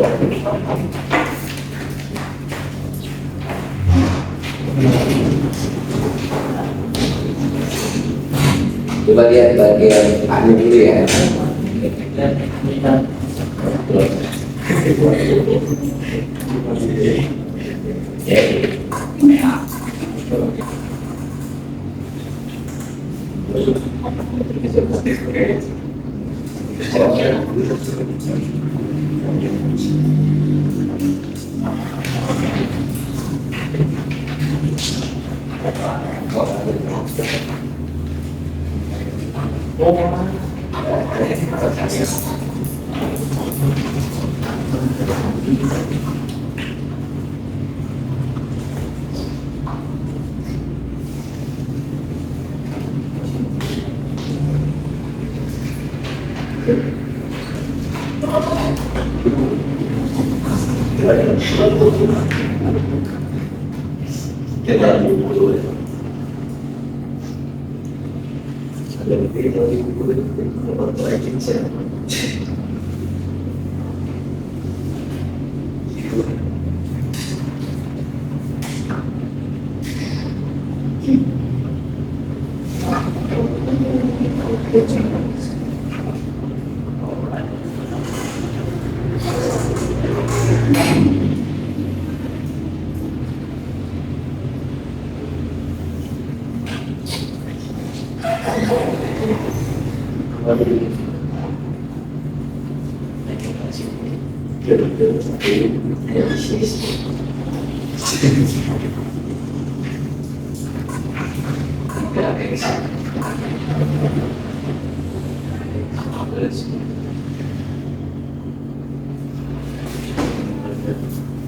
Coba lihat bagian anu dulu ya.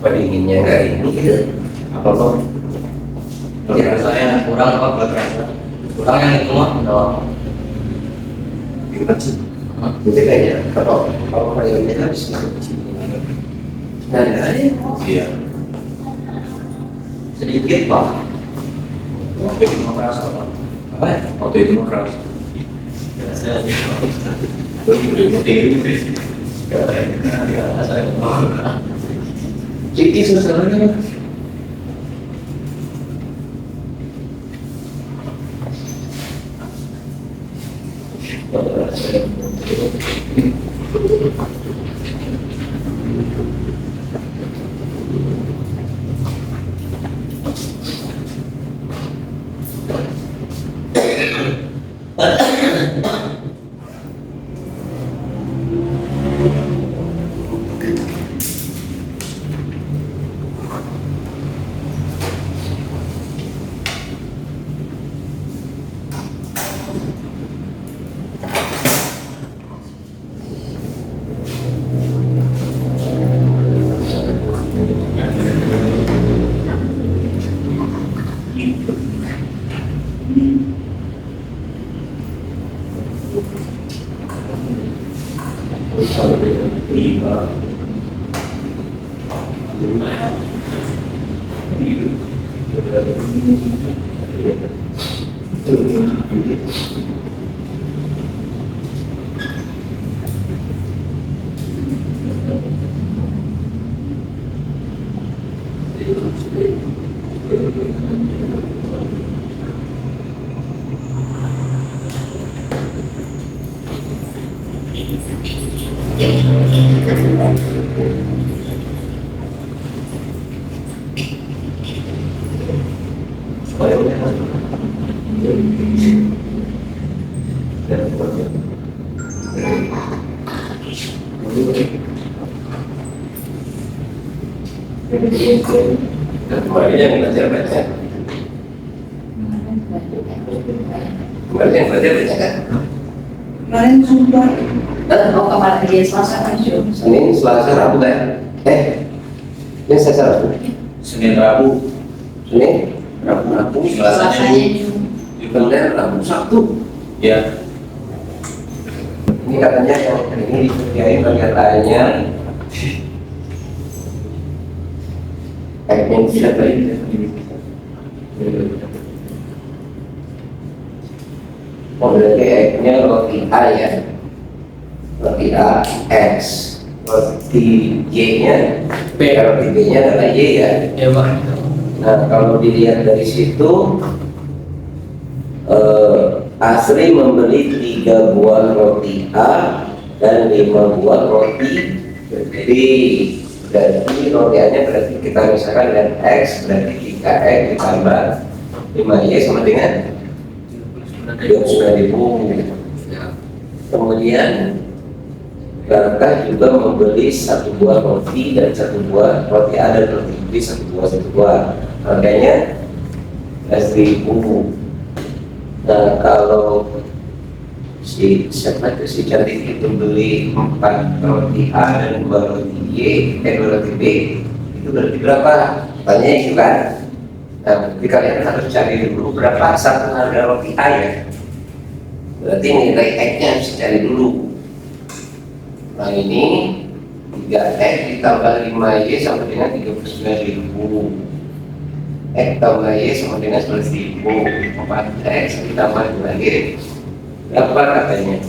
Pendinginnya nggak ini apa loh? Ya saya kurang apa buat rasa? Kurang yang itu mah udah. Jadi kayaknya kalau kayaknya habis nah iya sedikit pak. Waktu itu mau keras apa ya? Waktu itu mau keras. Saya jadi suasananya kemarin yang belajar baca Kemarin sumpah. Oh kemarin dia Selasa kan Senin, Selasa, Rabu kan? Ini saya Rabu. Senin, Rabu, Rabu, Selasanya benar Rabu, Sabtu. ya. Ini katanya yang ini dikerjain bagian lainnya. Kayaknya tidak baik. Oh berarti X-nya roti A ya, roti A X roti Y-nya, P. roti B-nya adalah Y ya. Ya Pak. Nah, kalau dilihat dari situ, Asri membeli 3 buah roti A dan 5 buah roti B. Berarti roti A-nya berarti kita misalkan dengan X, berarti 3X ditambah 5Y sama dengan 29.000. Kemudian Kakak juga membeli 1 buah roti dan 1 buah roti A dan roti B, 1 buah. Harganya 11.000. Nah, kalau siapa itu si cantik itu beli 4 roti A dan 2 roti Y, 2 roti B, itu berarti berapa? Tanya itu kan. Nah, tapi kalian harus cari dulu berapa satu harga roti A ya. Berarti nilai X-nya harus cari dulu. Nah, ini 3X ditambah 5Y sama dengan 39.000. X tambah Y sama dengan 11.000. 4X ditambah 2Y berapa katanya?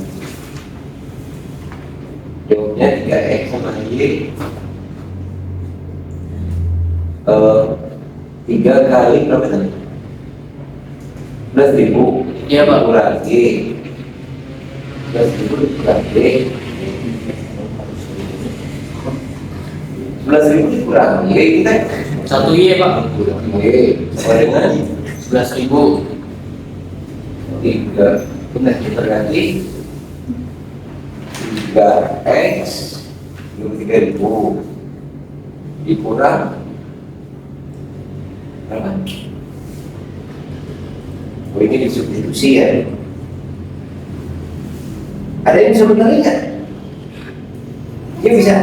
Jawabnya 3X sama Y 3 kali berapa tadi? 11.000. Iya Pak. Kurang Y 11.000 kurang Y 11.000 dikurang Y kita 1Y Pak. kurang Y sama dengan 11.000. 3 benar berarti 3X 23.000 dikurang berapa? Oh, ini disubstitusi ya. Ada yang bisa benerin nggak? Ini bisa?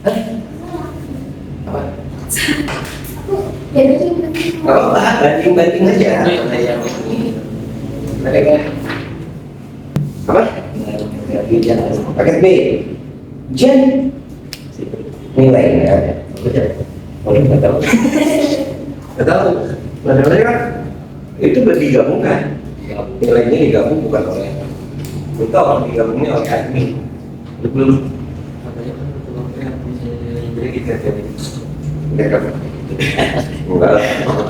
Hah? Apa? Ya, itu Nggak apa-apa, banding-banding aja. Ada yang ini, ada yang apa? Paket B. Jen. Nilainya. Oh, nggak tahu. Nggak tahu. Nilainya kan itu digabungkan. Nilainya digabung bukan oleh itu orang digabungnya oleh admin. Belum. Jadi kita jadi. Enggak,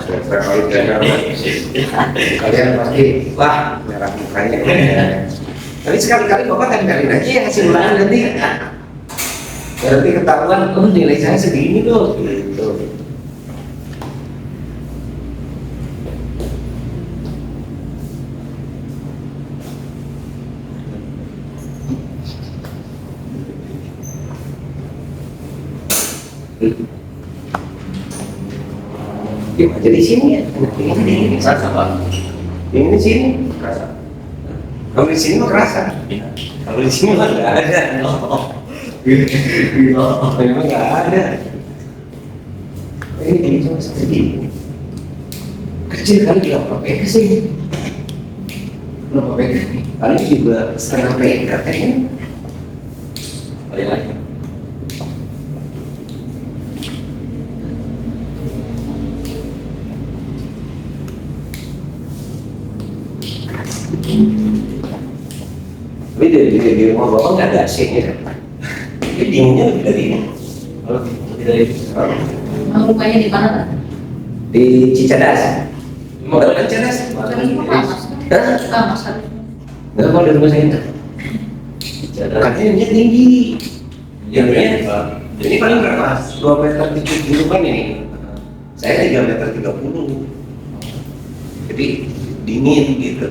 saya kalau kalian pasti wah merah mukanya. Tapi sekali-kali bapak kali-kali aja yang ngasih ulangan nanti. Nanti ketahuan, oh nilai saya segini loh, gitu. Jadi sini ya, ini Rasa Pak. ini sini kerasa. Kalau di sini mah kerasa. Kalau di sini mah nggak ada. Memang nggak ada. Ini cuma segini. Kecil kali dia apa sih? Berapa pegang? Paling juga setengah pegang katanya. Lagi. Tapi di rumah bapak nggak ada AC-nya. Jadi dinginnya lebih dari ini. Kalau tidak itu. mau rupanya di mana kan? Di Cicadas. Mau ke Cicadas? Hah? Kamas kan? Nggak mau di rumah saya enggak. Katanya tinggi. Jadinya ini paling berapa? 2 meter 70 kan ini. Saya 3 meter 30. Jadi dingin gitu.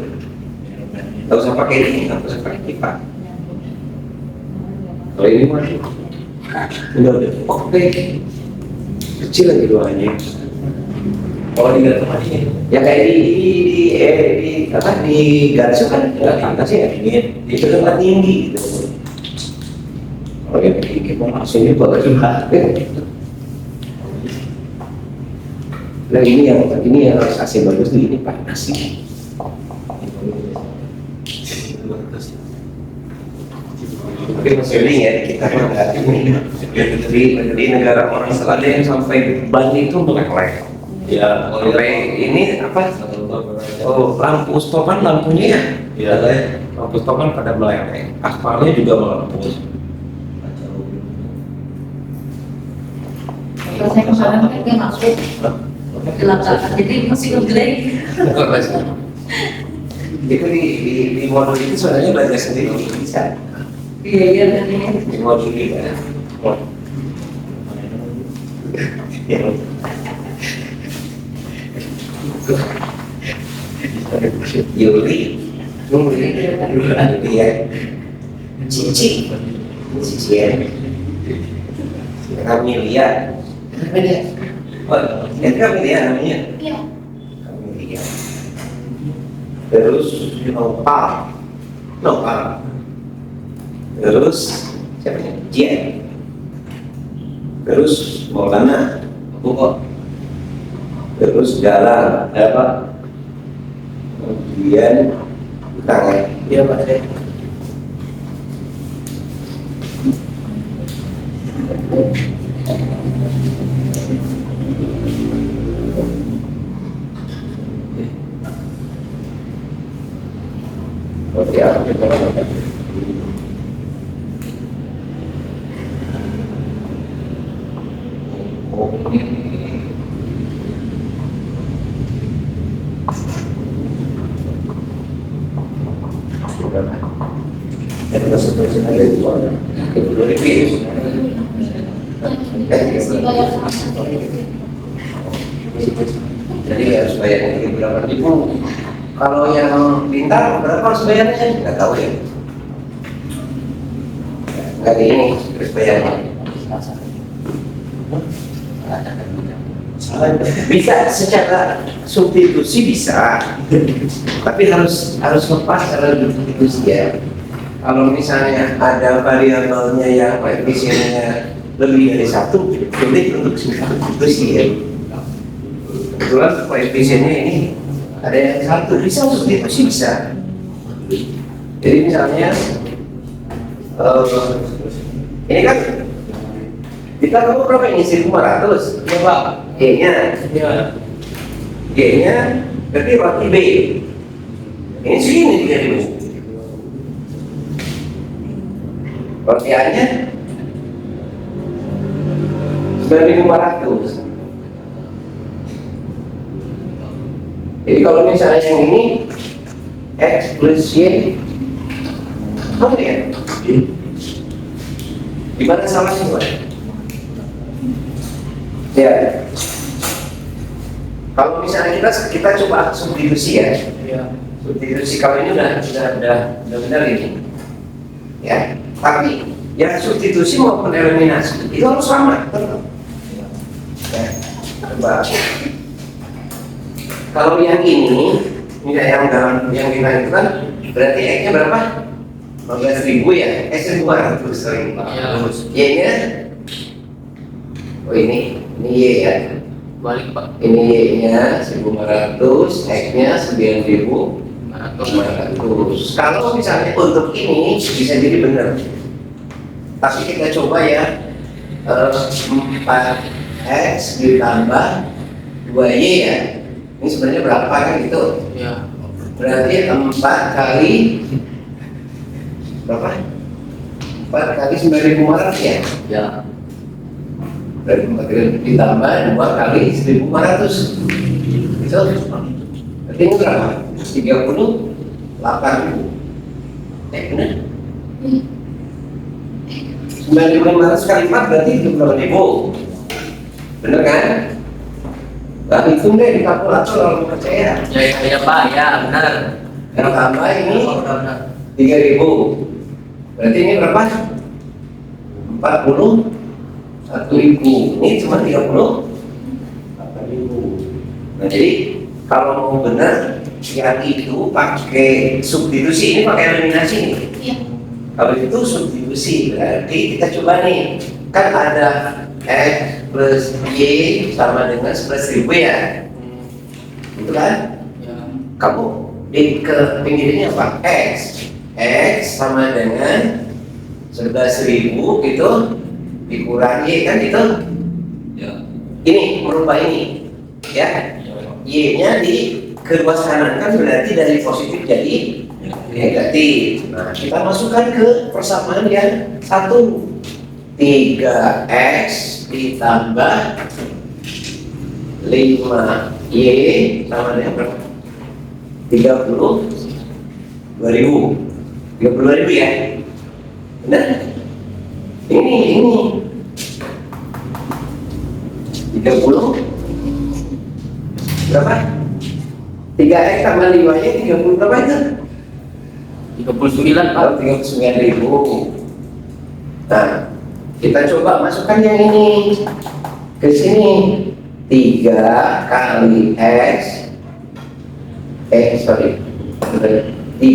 Nggak usah pakai ini, nggak usah pakai kipas. Kalau ini mah udah oke. Kecil lagi doanya. Kalau di tempat ini. Ya kayak di apa di Gansu kan nggak pantas ya dingin. Di tempat tinggi gitu. Kalau yang tinggi mau langsung ini bagaimana? Nah ini yang harus AC bagus tuh ini panas sih. Tapi maksudnya ya kita mah nggak ini di negara orang selatan yang sampai ban itu meleleh. Ya meleleh ini apa? Oh lampu stopan lampunya ya. Lampu stopan pada meleleh. Aspalnya juga melepuh. pas saya kemarin kan dia masuk ke lapangan, jadi masih ngegeleng. Itu di modul itu sebenarnya belajar sendiri bisa. Iya iya benar. Di modul ini kan. Yuli, ya, Cici, ya, Kamelia, oh, Kamelia namanya, Iya. Kamelia. Terus Nopal, terus siapa ya? Jen, terus Maulana, terus Jalan, apa? Kemudian tangan, dia apa tadi? Oke, jadi harus bayar berapa ribu. Kalau yang pintar berapa harus bayarnya? Nggak tahu ya. Nggak ini harus bayarnya. Bisa secara substitusi bisa, tapi harus lepas secara substitusi ya. Kalau misalnya ada variabelnya yang koefisiennya lebih dari satu, sulit untuk substitusi ya. Kebetulan koefisiennya ini ada yang satu, bisa substitusi bisa. Jadi misalnya ini kan kita tahu berapa ini 1.500 Iya Pak. G-nya Iya. G-nya berarti roti B ini segini 3.000. Roti A-nya 9.500. Jadi kalau misalnya yang ini X plus Y apa ya? Gimana salahnya Pak? Ya, kalau misalnya kita coba substitusi ya, substitusi kalau ini udah benar ini, ya. Tapi ya substitusi maupun eliminasi itu harus sama, tetap. Ya, coba. Kalau yang ini yang dalam yang kita itu kan berarti X-nya berapa? 15.000 ya, 1.500 sorry. Y-nya, oh ini Y ya. Balik Pak. Ini Y-nya 1.500, X-nya 9.500. Kalau misalnya untuk ini bisa jadi benar. Tapi kita coba ya 4X ditambah 2Y ya. Ini sebenarnya berapa kan gitu? Iya. Berarti 4 kali berapa? 4 kali 9.500 ya? Ya. Berarti 4 kali ditambah 2 kali 1.500. Itu berarti ini berapa? 38.000. Benar? 9.500 kali 4 berarti 28.000. Bener kan? Nah, hitung deh di kalkulator kalau percaya. Ya Pak, ya benar. Yang tambah ini Benar. 3.000. Berarti ini berapa? 41.000. Ini cuma 38.000. Nah, jadi kalau mau benar yang itu pakai substitusi, ini pakai eliminasi nih. Iya. Kalau itu substitusi berarti kita coba nih, kan ada X plus Y sama dengan 11.000 ya, itu kan? Ya. Kamu di ke pinggirnya apa? X sama dengan 11.000 gitu dikurangi kan itu? Ya. Ini merubah ini, ya? Y-nya di kedua kanan kan berarti dari positif jadi negatif. Nah, kita masukkan ke persamaan yang satu. 3x ditambah 5y sama dengan berapa? 32.000. 32.000 ya? Benar? Ini 30 berapa? 3x tambah 5y 30 berapa itu? 39 Pak. 39.000. Nah, kita coba masukkan yang ini ke sini. 3 kali x 3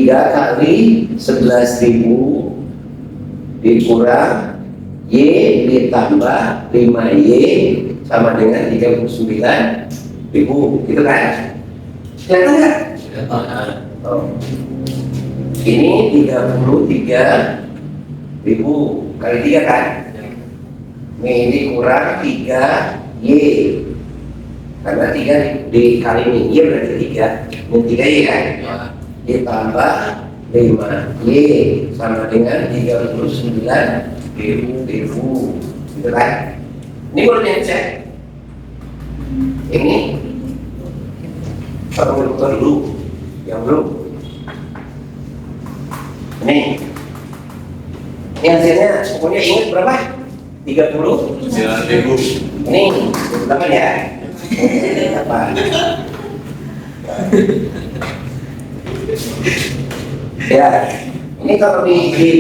kali 11.000 dikurang y ditambah 5y sama dengan 39.000, gitu kan? Kelihatan nggak? Oh. Ini 33.000 kali 3 kan? Ini kurang 3y, karena 3 dikali ini y berarti 3, ini 3y kan? Ditambah 5y sama dengan 39.000, gitu kan? Ini boleh dicek. Ini kalkulator dulu, yang belum. Ini hasilnya pokoknya ingat berapa? 39.000. Ini berapa ya? Apa? Ya, ini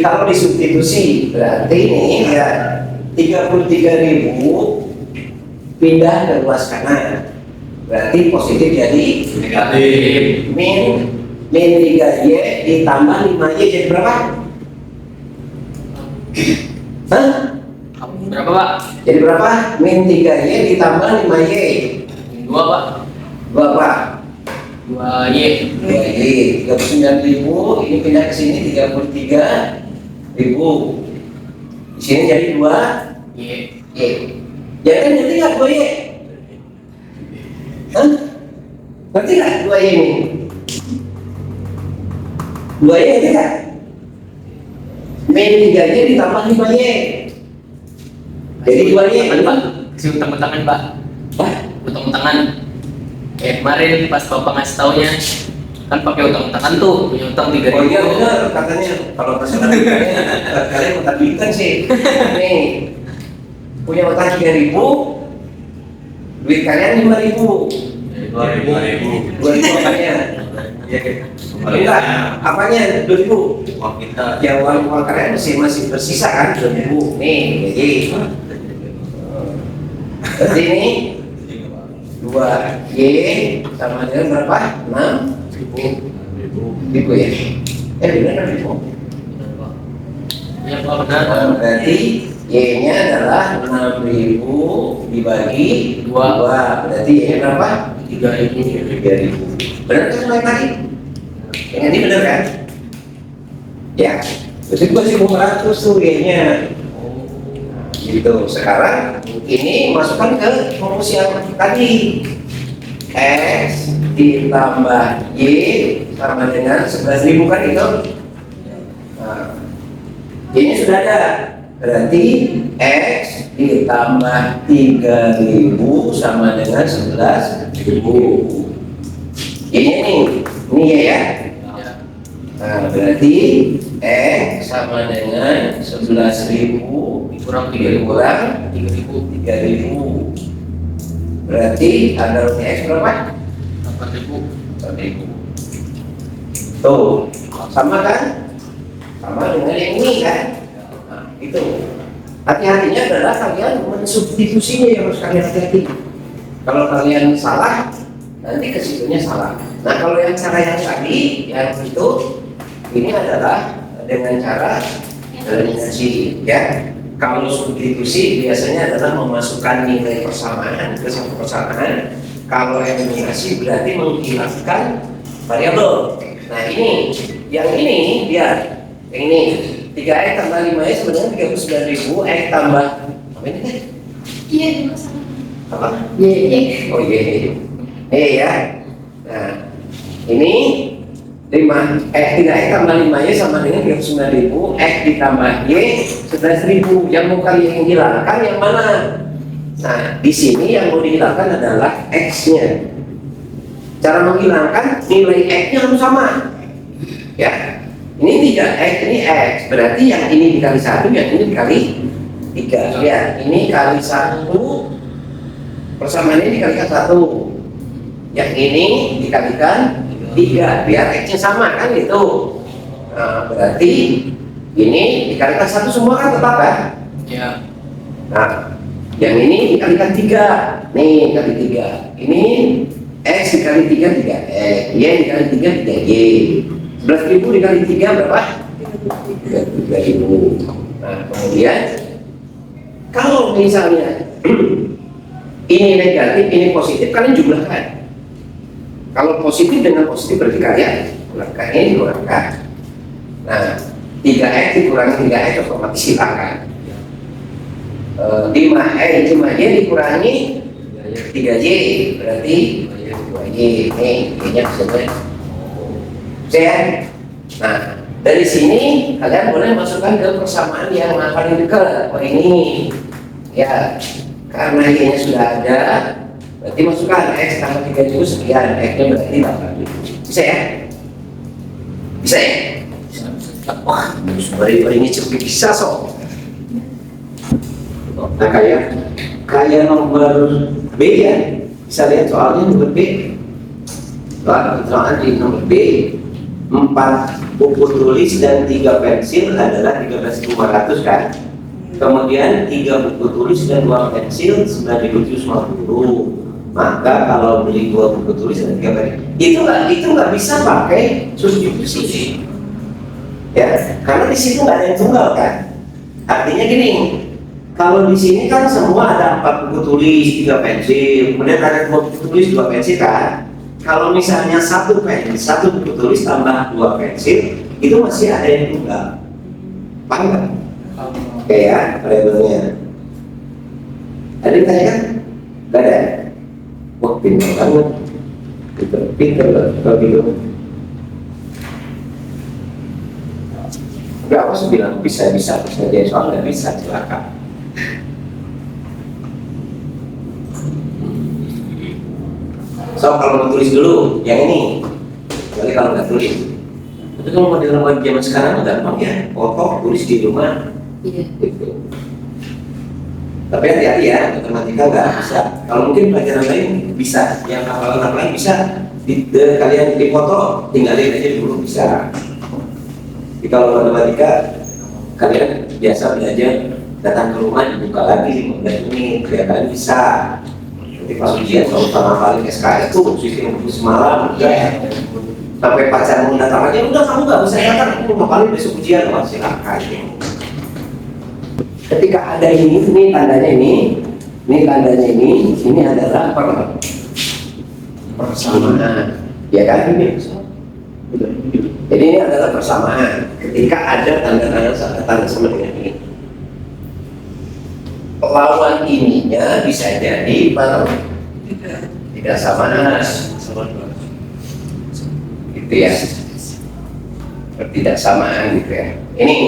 kalau disubstitusi berarti ini ya 33.000 pindah ke luas kanan, berarti positif jadi Negatif. min 3y ditambah 5y jadi berapa? Hah? Berapa Pak? Jadi berapa? Min 3y ditambah 5y 2 Pak. berapa? 2Y. 2y 39.000, ini pindah ke sini 33.000. Di sini jadi 2 Y. y. Jadi kan ngerti nggak 2y? Hah? Ngerti nggak 2y ini? 2y ngerti nggak? Min 3y ditambah 5y. Jadi 2y Tangan, Pak. Kasih utang tangan Pak. Wah, Utang tangan. Kemarin pas Bapak ngasih taunya kan pakai utang tangan tuh, punya utang 3.000. oh iya benar katanya kalau masalah utangnya kalian utang duitan sih. Nih punya utang 3.000, duit kalian 5.000. 2.000 apanya? Enggak, apanya 2.000? Uang kita. Ya uang kalian masih bersisa kan 2.000. Nih, jadi ini 2y sama dengan berapa? 6.000 ya? Benar 6.000. Iya Pak, benar. Nah, berarti y-nya adalah 6.000 dibagi 2. Berarti y-nya berapa? 3.000. Benar kan naik lagi? Yang ini benar kan? Ya, berarti gua 1.500 tuh y-nya. Gitu. Sekarang ini masukkan ke rumus yang tadi. X ditambah y sama dengan 11.000 kan itu? Nah, y-nya sudah ada. Berarti x ditambah 3.000 sama dengan 11.000. Y-nya ini ya. Nah, berarti x sama dengan 11.000 Kurang 3.000. kurang 3.000. Berarti ada rupiah x berapa? 8.000. 4.000. Tuh, sama kan? Sama dengan yang ini kan? Nah, itu. Hati-hatinya adalah kalian mensubstitusinya yang harus kalian hati-hati. Kalau kalian salah, nanti ke situnya salah. Nah, kalau yang cara yang tadi, yang itu, ini adalah dengan cara eliminasi, ya. Kalau substitusi biasanya adalah memasukkan nilai persamaan ke satu persamaan. Kalau eliminasi berarti menghilangkan variabel. Nah ini, yang ini biar yang ini 3x tambah 5y sebenarnya 39.000, x tambah apa ini teh? Iya, juga sama. Apa? Y. Oh iya, ya. Nah ini 3X tambah 5Y sama dengan 39.000, X ditambah Y 11.000. Yang mau kalian hilangkan yang mana? Nah, di sini yang mau dihilangkan adalah X-nya. Cara menghilangkan nilai X-nya harus sama. Ya, ini 3X, ini X. Berarti yang ini dikali 1, yang ini dikali 3. Ya, ini kali 1, persamaan ini dikalikan 1. Yang ini dikalikan 3, biar X-nya sama kan gitu. Nah, berarti ini dikalikan 1 semua kan tetap kan? Ya. Nah, yang ini dikalikan 3. Nih, kali 3. Ini X dikali 3, 3X. Y dikali 3, 3Y. 11.000 dikali 3 berapa? 3.000. Nah, kemudian kalau misalnya ini negatif, ini positif, kalian jumlahkan. Kalau positif dengan positif berarti kalian kurangkan, ini kurangkan. Nah, 3X dikurangi 3X otomatis hilangkan. 5Y dikurangi 3Y berarti 2Y. Nih, Y-nya bisa. Ya. Nah, dari sini kalian boleh masukkan ke persamaan yang paling dekat. Oh ini, ya, karena Y-nya sudah ada, berarti masukkan X tambah 3 itu sekian, X-nya berarti 8. Bisa ya? Bisa ya? Wah, ini cepet bisa so. Nah, kayak nomor B ya, bisa lihat soalnya nomor B. Soalnya di nomor B, 4 buku tulis dan 3 pensil adalah 13.500 kan. Kemudian 3 buku tulis dan 2 pensil 9.750. Maka kalau beli 2 buku tulis dan 3 pensil itu nggak bisa pakai substitusi. Ya, karena di situ nggak ada yang tunggal kan. Artinya gini, kalau di sini kan semua ada 4 buku tulis, 3 pensil, kemudian ada 2 buku tulis, 2 pensil kan. Kalau misalnya 1 buku tulis tambah 2 pensil, itu masih ada yang tunggal. Paham nggak? Oke ya, labelnya. Ada yang tanya kan? Gak ada? Wah, pintar banget. Pintar kalau gitu. Gak usah bilang bisa jadi soal nggak bisa, silakan. So, kalau mau tulis dulu, yang ini. Kecuali kalau nggak tulis. Tapi kalau mau dalam zaman sekarang gampang ya, foto tulis di rumah. Iya. Gitu. Tapi hati-hati ya, matematika nggak bisa. Kalau mungkin pelajaran lain bisa, yang hafalan lain bisa. Kalian di foto tinggalin aja dulu bisa. Tapi kalau matematika, kalian biasa belajar datang ke rumah dibuka lagi 15 menit, kelihatan bisa. Jadi pas ujian kalau sama kali SKS itu sistem semalam udah sampai pacarmu datang aja udah kamu nggak bisa datang, aku mau kali besok ujian, wah silakan. Ketika ada ini tandanya ini tandanya ini adalah persamaan, ya kan ini. Jadi ini adalah persamaan. Ketika ada tanda sama dengan ini, lawan ininya bisa jadi tidak samaan, gitu ya, ketidaksamaan gitu ya. Ini,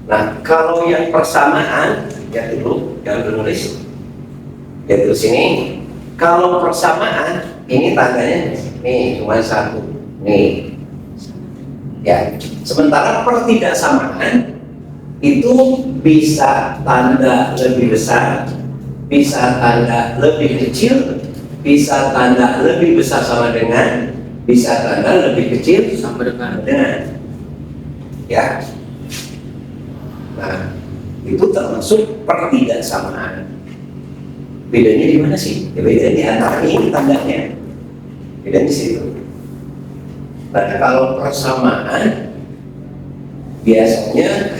nah kalau yang persamaan ya dulu yang nulis, ya terus ini. Kalau persamaan ini tandanya nih cuma 1 nih. Ya, sementara pertidaksamaan itu bisa tanda lebih besar, bisa tanda lebih kecil, bisa tanda lebih besar sama dengan, bisa tanda lebih kecil sama dengan. Ya. Nah, itu termasuk pertidaksamaan. Bedanya di mana sih? Ya, bedanya di antara ini tandanya. Bedanya di situ. Nah, kalau persamaan biasanya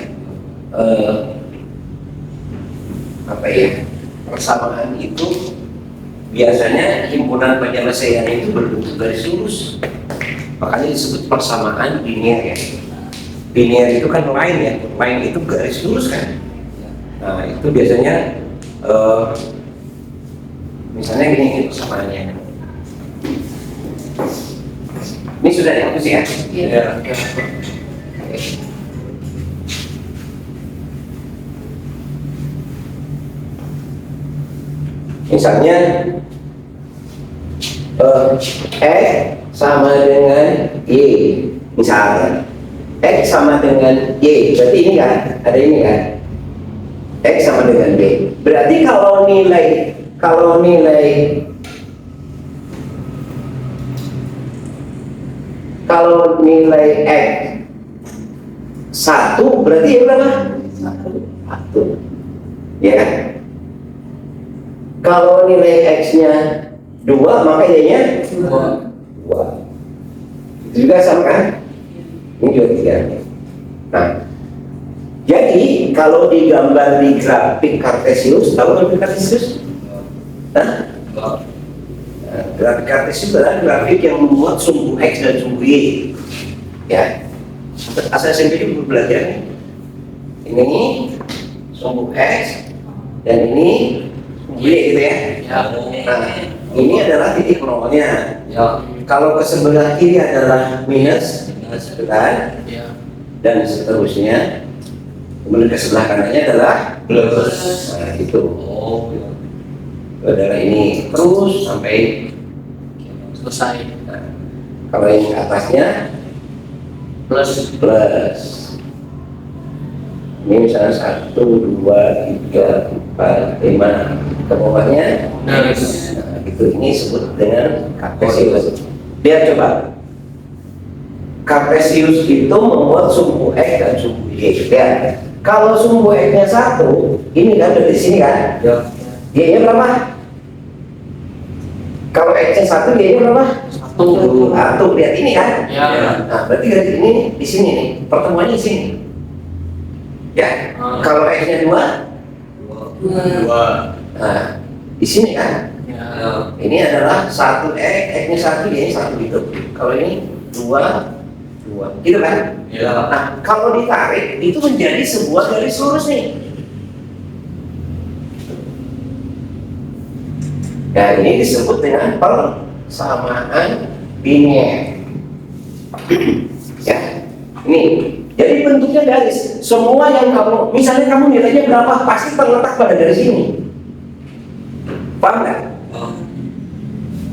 apa ya? Persamaan itu biasanya himpunan penyelesaian itu berbentuk garis lurus. Makanya disebut persamaan linear ya. Linear itu kan line ya. Line itu garis lurus kan. Nah, itu biasanya misalnya gini persamaannya. Ini sudah dihapus ya? Iya. Misalnya X sama dengan Y, misalnya X sama dengan Y, berarti ini kan, ada ini kan, X sama dengan B. Berarti kalau nilai X 1 berarti ya berapa? 1. Ya kan? Kalau nilai X-nya 2, maka Y-nya 2. Itu juga sama kan? Ini juga 3. Nah, jadi kalau digambar di grafik Cartesius, tahu grafik Cartesius? Nah, grafik Cartesius adalah grafik yang memuat sumbu X dan sumbu Y. Ya, asal SMP itu belajar nih. Ini sumbu X dan ini Y gitu ya. Nah, ini adalah titik nolnya. Ya. Kalau ke sebelah kiri adalah minus, kan? Ya. Dan seterusnya. Kemudian ke sebelah kanannya adalah plus. Nah, itu. Oh, ya. Itu adalah ini terus sampai. Selesai. Nah, kalau yang ke atasnya Plus. plus. Ini misalnya 1, 2, 3, 4, 5. Ke bawahnya Plus. nah, itu ini disebut dengan Cartesius. Lihat coba. Cartesius itu membuat sumbu X dan sumbu Y. Ya. Kalau sumbu X-nya 1, ini kan dari sini kan? Ya. Y-nya berapa? Kalau X-nya 1, Y-nya berapa? 1. Ah, tuh lihat ini kan? Ya. Nah, berarti dari ini di sini nih. Pertemuannya di sini. Ya. Kalau X-nya 2, nah, di sini kan? Ya. Ini adalah 1 X-nya 1, Y-nya 1 gitu. Kalau ini 2, gitu kan? Ya. Nah, kalau ditarik itu menjadi sebuah garis lurus nih. Nah, ini disebut dengan persamaan linier. Ya, ini. Jadi bentuknya garis. Semua yang kamu, misalnya kamu nilainya berapa, pasti terletak pada garis ini. Paham nggak?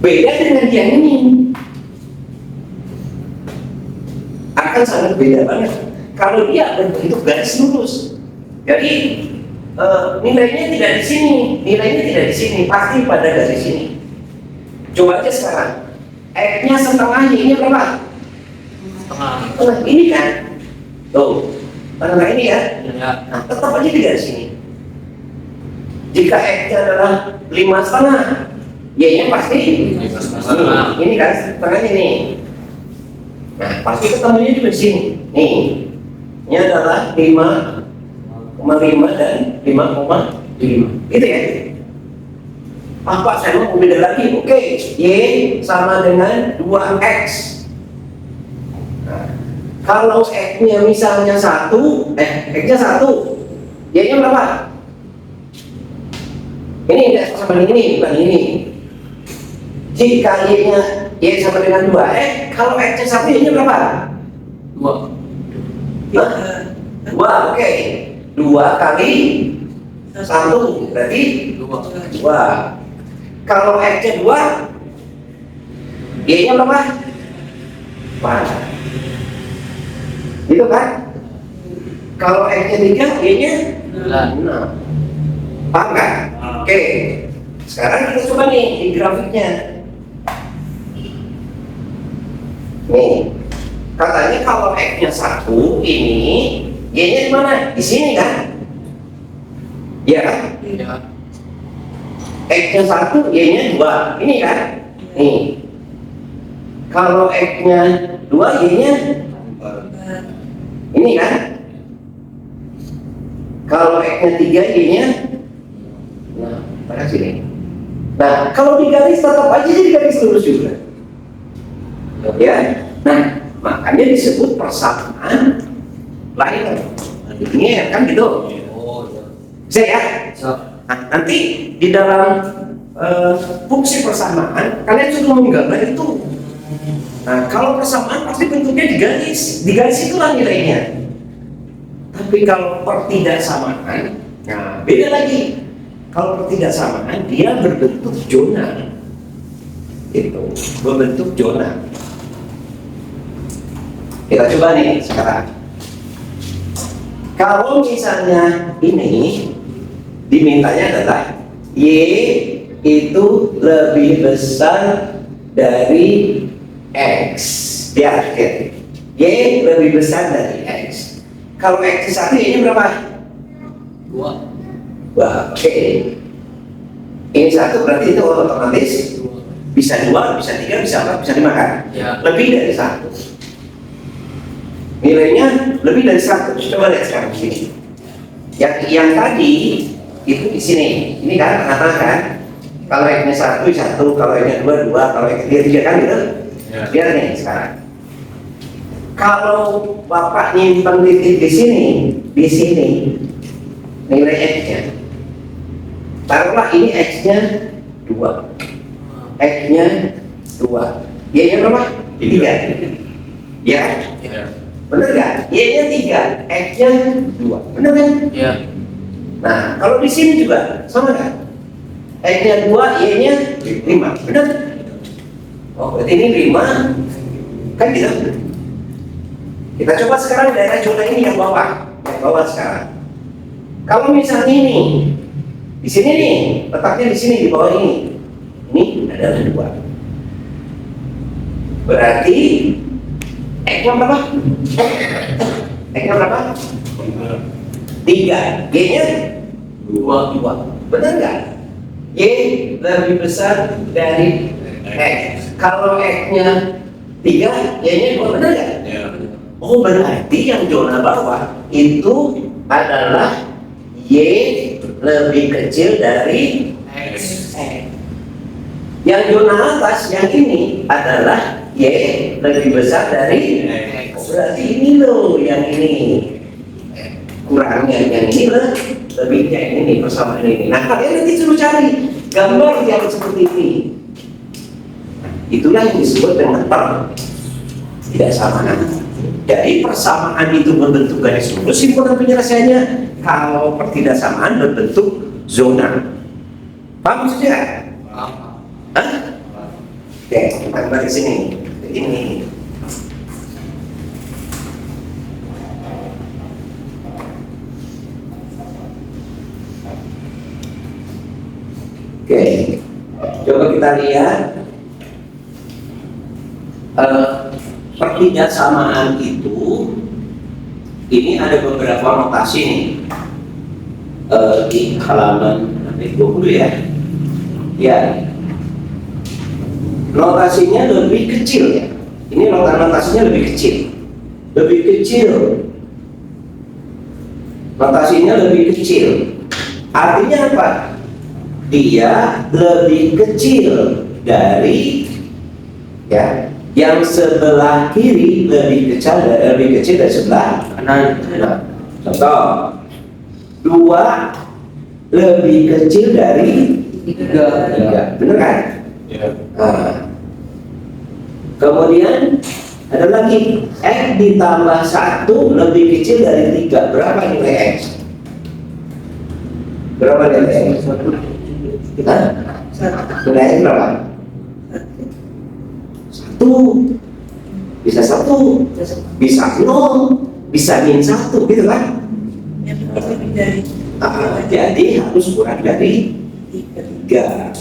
Beda dengan yang ini. Akan sangat beda banget. Kalau dia berbentuk garis lurus, jadi nilainya tidak di sini, pasti pada garis ini. Coba aja sekarang, X-nya setengah, Y-nya berapa? Setengah. Setengah ini kan, tuh, setengah ini ya. Ya. Nah, tetap aja di garis ini. Jika X-nya adalah 5,5, Y-nya pasti 5,5. ini kan, setengahnya nih. Nah, pasti ketemunya juga di sini. Nih, ini adalah 5,5 dan 5,5. Gitu ya. Apa saya mau beda lagi? Oke, Y sama dengan 2X. Nah, kalau X-nya misalnya 1, X-nya 1, Y-nya berapa? Ini tidak sama dengan ini, bukan ini. Jika Y-nya Y sama dengan 2, kalau X-nya 1, Y-nya berapa? 2. 2, oke. 2 kali 1, berarti 2. Kalau X-nya 2, Y-nya berapa? 4. Gitu kan? Kalau X-nya 3, Y-nya 6. Paham kan? Oke. Sekarang kita coba nih di grafiknya. Nih, katanya kalau X-nya 1, ini Y-nya di mana? Di sini kan? Iya kan? Ya. X-nya 1, Y-nya 2. Ini kan? Nih. Kalau X-nya 2, Y-nya ini kan? Kalau X-nya 3, Y-nya nah, pada sini. Nah, kalau di garis tetap aja jadi garis lurus juga. Ya. Nah, makanya disebut persamaan linier. Linier kan gitu. Oh, ya. Bisa ya? Bisa. Nah, nanti di dalam fungsi persamaan kalian sudah menggambar itu Nah, kalau persamaan pasti bentuknya di garis itulah nilainya. Tapi kalau pertidaksamaan, nah beda lagi. Kalau pertidaksamaan dia berbentuk zona, itu berbentuk zona. Kita coba nih sekarang. Kalau misalnya ini dimintanya adalah Y itu lebih besar dari X, ya, oke. Y lebih besar dari X. Kalau X satu Y-nya berapa? 2. Wah, oke. Ini satu berarti itu otomatis bisa 2, bisa 3, bisa 4, bisa 5 kan? Ya. Lebih dari 1. Nilainya lebih dari 1. Coba lihat sekarang sini. Yang tadi itu di sini. Ini kan tengah-tengah kan? Kalau X-nya 1, 1, kalau X-nya 2, 2, kalau X-nya 3 kan gitu? Ya. Lihat nih sekarang. Kalau Bapak nyimpan titik di sini nilai X-nya. Taruhlah ini X-nya 2. X-nya 2. Y-nya berapa? 3. Ya? Ya. Bener nggak? Y-nya 3, X-nya 2. Bener kan? Ya. Nah, kalau di sini juga sama kan? X-nya 2, Y-nya 5. Bener? Oh, berarti ini 5. Kan gitu? Kita coba sekarang daerah zona ini yang bawah. Yang bawah sekarang. Kalau misalnya ini di sini nih, letaknya di sini di bawah ini. Ini adalah 2. Berarti X-nya berapa? X-nya berapa? 3. Y-nya 2. Benar nggak? Y lebih besar dari X. Kalau X-nya 3, Y-nya 2. Benar nggak? Ya. Oh, berarti yang zona bawah itu adalah Y lebih kecil dari X. Yang zona atas yang ini adalah Y lebih besar dari X. berarti ini loh yang ini kurangnya, yang ini loh lebihnya yang ini persamaan ini. Nah, kalian nanti suruh cari gambar yang seperti ini. Itulah yang disebut dengan pertidaksamaan. Jadi persamaan itu berbentuk garis lurus, simpulan penyelesaiannya. Kalau pertidaksamaan berbentuk zona. Paham maksudnya? Hah? Oke, kita kembali ke sini. Ini. Oke, coba kita lihat pertidaksamaan itu. Ini ada beberapa notasi nih di halaman 20 ya. Ya, notasinya lebih kecil ya. Ini notasinya lebih kecil. Lebih kecil. Notasinya lebih kecil. Artinya apa? Dia lebih kecil dari ya, yang sebelah kiri lebih kecil dari sebelah kanan. Nah, contoh 2 lebih kecil dari 3. Benar kan? Ya. Nah, kemudian ada lagi X ditambah 1 lebih kecil dari 3. Berapa nilai X? Berapa nilai X? Hah? Nilai X berapa? 1. Bisa 1, bisa 0, bisa -1, gitu kan? Jadi harus kurang dari 3.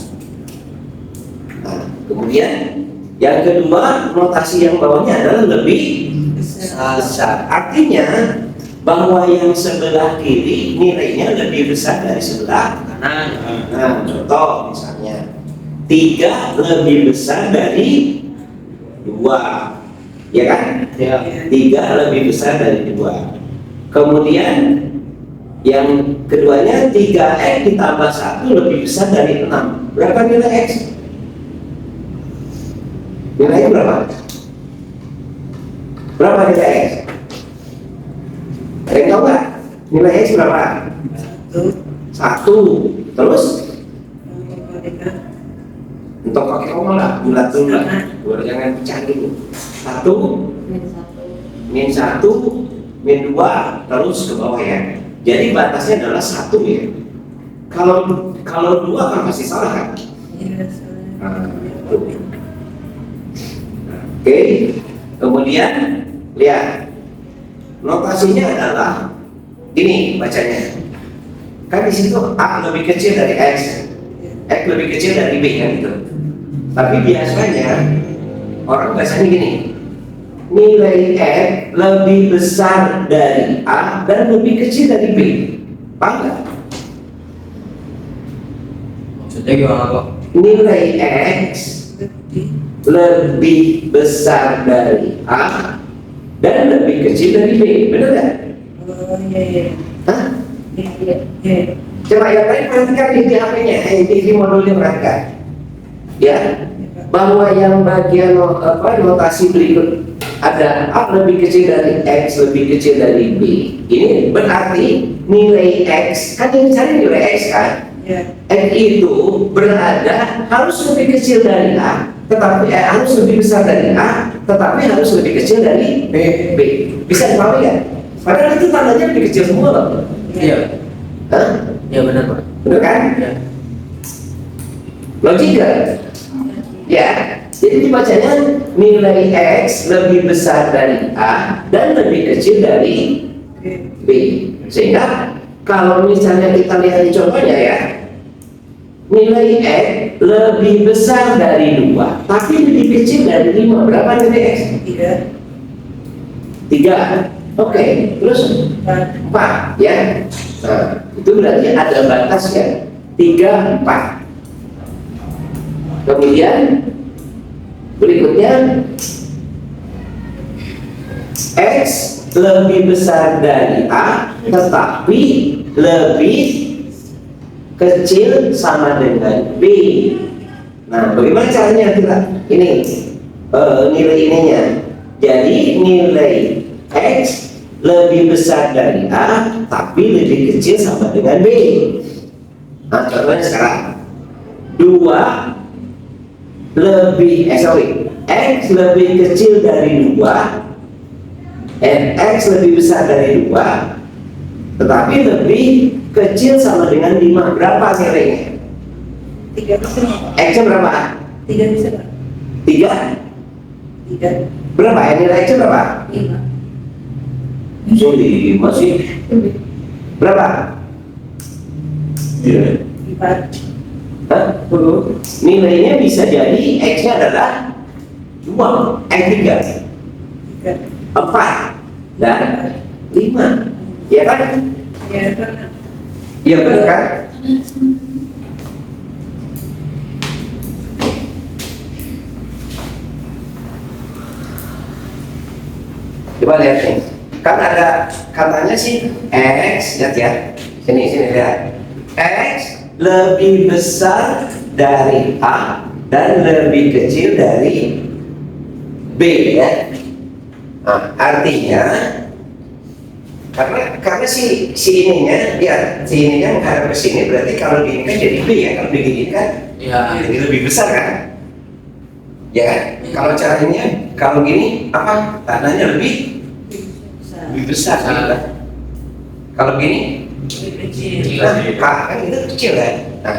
Nah, kemudian yang kedua, notasi yang bawahnya adalah lebih besar. Artinya bahwa yang sebelah kiri nilainya lebih besar dari sebelah kanan. Nah, contoh misalnya 3 lebih besar dari 2, ya kan? Ya. 3 lebih besar dari 2. Kemudian yang keduanya 3X ditambah 1 lebih besar dari 6. Berapa nilai X? Nilainya berapa? Berapa nilai X? Ada yang tahu nggak? Nilai X berapa? 1. Terus? Untuk pakai koma lah, bulat dulu lah. Jangan pecah dulu. 1, min 1, min 2, terus ke bawah ya. Jadi batasnya adalah 1 ya. Kalau 2 kan pasti salah kan? Nah, oke, kemudian lihat notasinya adalah ini bacanya. Kan di situ A lebih kecil dari X lebih kecil dari B kan gitu. Tapi biasanya orang bacanya gini, nilai X lebih besar dari A dan lebih kecil dari B. Paham nggak? Maksudnya gimana kok? Nilai X lebih besar dari A dan lebih kecil dari B, benar nggak? Hah? Coba yang lain perhatikan di HP-nya, di modulnya perhatikan. Ya, bahwa yang bagian notasi berikut ada A lebih kecil dari X lebih kecil dari B. Ini berarti nilai X kan yang cari nilai X kan? X itu berada harus lebih kecil dari A, tetapi harus lebih besar dari A, tetapi harus lebih kecil dari B. Bisa dipahami ya? Padahal itu tandanya lebih kecil semua loh. Iya. Hah? Iya benar Pak. Benar kan? Iya. Logika. Ya. Jadi dibacanya nilai X lebih besar dari A dan lebih kecil dari B. Sehingga kalau misalnya kita lihat di contohnya ya, nilai X lebih besar dari 2 tapi lebih kecil dari 5. Berapa nilai X? 3. Oke, terus 4 ya. Nah, itu berarti ada batas ya, 3, 4. Kemudian berikutnya X lebih besar dari A tetapi lebih kecil sama dengan B. Nah, bagaimana caranya kita ini nilai ininya? Jadi nilai X lebih besar dari A tapi lebih kecil sama dengan B. Nah, contohnya sekarang 2 lebih X lebih kecil dari 2 X lebih besar dari 2 tetapi lebih kecil sama dengan 5. Berapa nilainya? 3 bisa. X nya berapa? 3 bisa Pak. 3? Berapa ya nilai X nya berapa? 5. Jadi masih berapa? Iya. 4. Hah? Nilainya bisa jadi X-nya adalah 2, 3, 4, dan 5. Ya kan? Ya Pak. Iya benar kan? Coba lihat nih. Kan ada katanya sih X, lihat ya. Sini lihat. X lebih besar dari A dan lebih kecil dari B ya. Nah, artinya karena si ininya ya, si ininya menghadap ke sini, berarti kalau gini kan jadi B ya, kalau begini kan Iya. jadi lebih besar kan? Ya kan? Kalau caranya kalau gini apa? Tandanya lebih besar gitu kan? Kalau gini nah, kan itu kecil kan? Nah,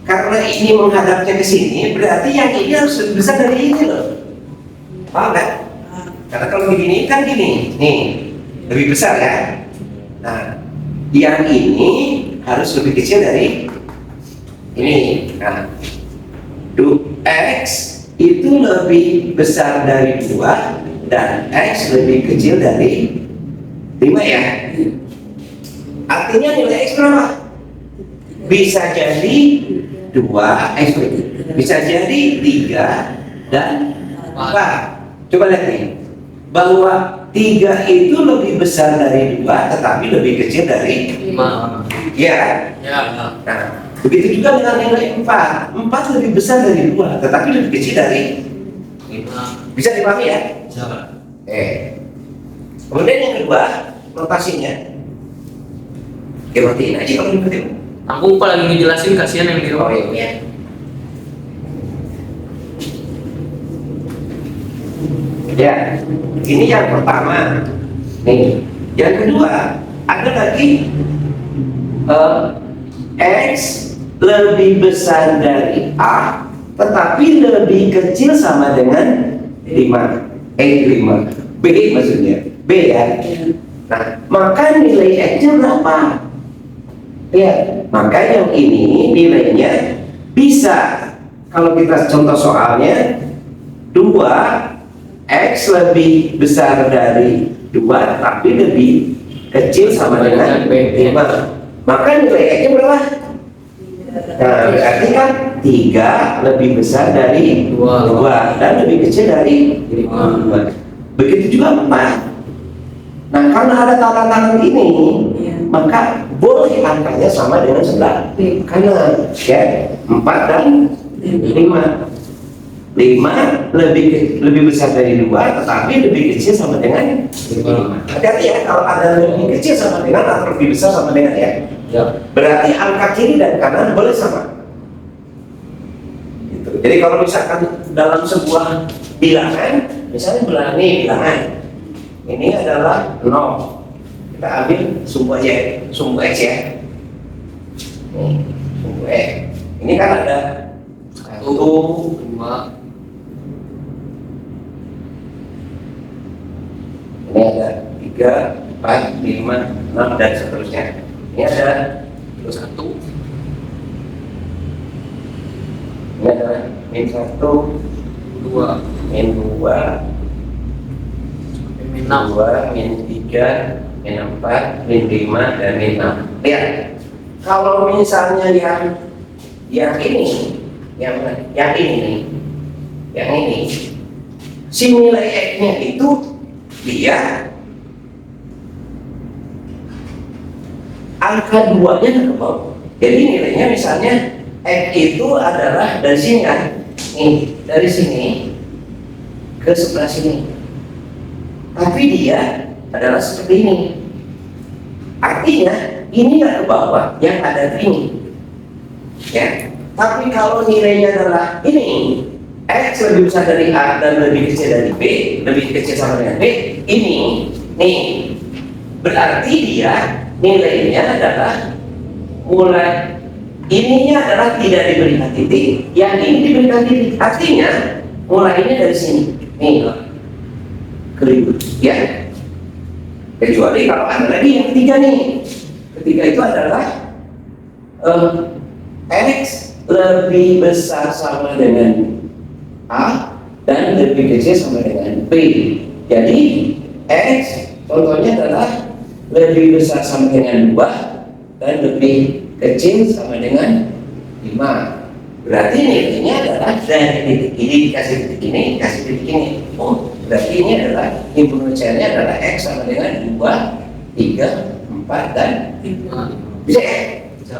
karena ini menghadapnya ke sini, berarti yang ini harus lebih besar dari ini loh. Paham kan? Karena kalau begini kan gini, nih lebih besar ya. Nah, yang ini harus lebih kecil dari ini. Nah, X itu lebih besar dari 2 dan X lebih kecil dari 5 ya. Artinya nilai X berapa? Bisa jadi 2, bisa jadi 3 dan 4. Coba lihat nih, bahwa 3 itu lebih besar dari 2 tetapi lebih kecil dari 5. ya. Ya. Nah, begitu juga dengan nilai 4. 4 lebih besar dari 2 tetapi lebih kecil dari 5. Bisa dipahami ya? Bisa. Kemudian yang kedua, notasinya. Ya matiin aja kalau dimatiin. Aku lupa lagi ngejelasin, kasihan yang di Oh rumah. iya. Ya, ini yang pertama. Nih, yang kedua ada lagi X lebih besar dari A, tetapi lebih kecil sama dengan 5. 5. B maksudnya. B ya. Nah, maka nilai X-nya berapa? Ya, maka yang ini nilainya bisa, kalau kita contoh soalnya 2X lebih besar dari 2 tapi lebih kecil sama dengan 5. Maka nilai X-nya berapa? Nah, berarti kan 3 lebih besar dari 2 dan lebih kecil dari 5. Begitu juga 4. Nah, karena ada tanda tangan ini, maka boleh angkanya sama dengan sebelah kanan, ya, 4 dan 5. 5 lebih besar dari 2, tetapi lebih kecil sama dengan 5. Hati-hati ya, kalau ada lebih kecil sama dengan atau lebih besar sama dengan ya. Berarti angka kiri dan kanan boleh sama. Gitu. Jadi kalau misalkan dalam sebuah bilangan, misalnya bilangan ini adalah 0. Kita ambil sumbu Y, sumbu X ya. Nih, sumbu X. Ini kan ada 1, 2. Ini ada 3, 4, 5, 6 dan seterusnya. Ini ada 1. Ini ada min 1, 2, min 2, min 2, min 3, min 4, min 5, dan min 6. Lihat, kalau misalnya yang ini, yang ini, si nilai X-nya itu dia angka 2-nya ke bawah. Jadi nilainya misalnya X itu adalah dari sini kan, nih, dari sini ke sebelah sini. Tapi dia adalah seperti ini. Artinya ini nggak ke bawah, yang ada di ini. Ya. Tapi kalau nilainya adalah ini, X lebih besar dari A dan lebih kecil dari B, lebih kecil sama dengan B, ini, nih, berarti dia nilainya adalah mulai ininya adalah tidak diberikan titik, yang ini diberikan titik. Artinya mulainya dari sini, nih, keliru, ya. Kecuali kalau ada lagi yang ketiga nih. Ketiga itu adalah X lebih besar sama dengan A dan lebih kecil sama dengan B. Jadi X contohnya adalah lebih besar sama dengan 2 dan lebih kecil sama dengan 5. Berarti nilainya adalah dari titik ini dikasih titik ini, dikasih titik ini. Oh, berarti ini adalah imponensialnya adalah X sama dengan 2, 3, 4, dan 5. Bisa ya? Bisa.